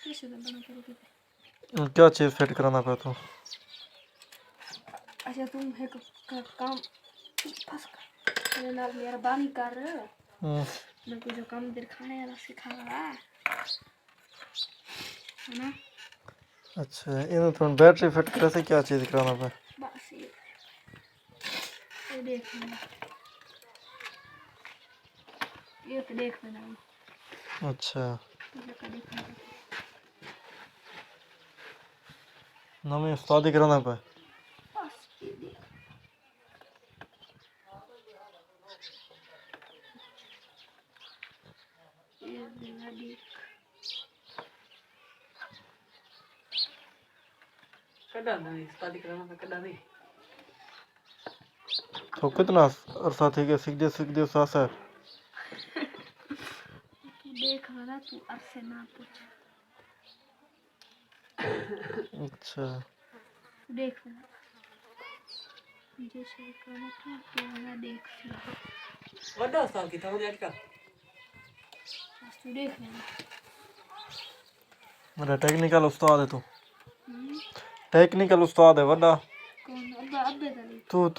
कैसे बना करोगे? क्या चीज़ फिट कराना पे तो? अच्छा तुम है काम फंस मेरे नाल मेहरबानी कर मैं को जो काम दिखाने वाला सिखा रहा है ना। अच्छा इन तो बैटरी फिट करे से क्या चीज़ कराना पे? बस ये देख लेना, ये तो देख लेना। अच्छा ये का देख लेना नवी उस्तादी कराना पे? बस ये देख ये देख कदा नहीं उस्तादी कराना पे कदा नहीं। तो कितना अरसा थी के सीख दे सास है? देख लेना तू अरसे ना पूछ। अच्छा देख लेना जैसे करना था तो मैं देख लेना वड्डा उस्ताद की था मुझे आज का बस तू देख लेना। मेरा टेक्निकल उस्ताद है तू? टेक्निकल उस्ताद है वड्डा? कौन अब्बा अब्बे दली तू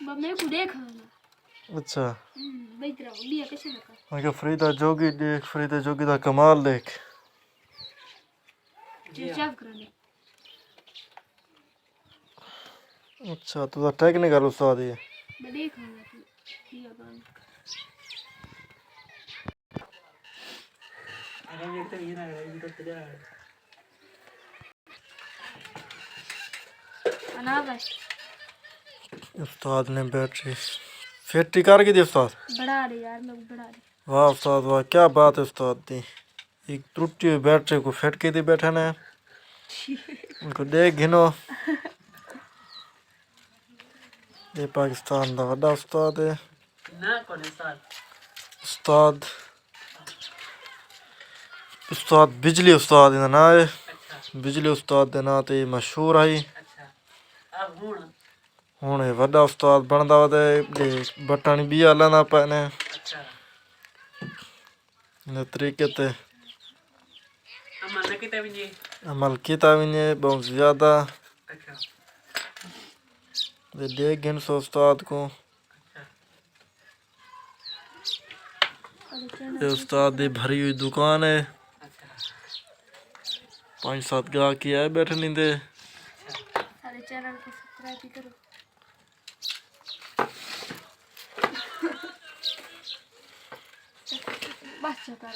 मेरे को देख लेना। अच्छा भाई तेरा बिया कैसे लगा? मैं क्या फरीदा जोगी देख, फरीदा जोगी दा कमाल देख। चेक कराने अच्छा तू तो टेक्निकल उस्ताद ही है। मैं देख लेना तू बिया बन अरे ये तो ये ना ये तो तेरा अना भाई उस्ताद ने बैटरी फिट कर के दी उस्ताद? बढ़ा दे यार मैं बढ़ा दे। वाह उस्ताद वाह क्या बात है उस्ताद दी। एक टूटी हुई बैटरी को फिट के दी बैठे ने उनको देख गिनो। ये पाकिस्तान का बड़ा उस्ताद है। ना कौन उस्ताद? उस्ताद उस्ताद बिजली उस्ताद इनका नाम है। अच्छा बिजली उस्ताद के नाम ते मशहूर है। अच्छा अब हुण ये वड्डा उस्ताद बनदा वा ते बटन भी हलाना पैने अच्छा इस तरीके ते अमल ने कितने बजे? अमल किया भी नहीं बहुत ज़्यादा। अच्छा देख गिन सो उस्ताद को। ये उस्ताद दी भरी हुई दुकान है। अच्छा 5-7 गाहक आए बैठे नहीं दे। सारे चैनल को सब्सक्राइब भी करो। बस चुका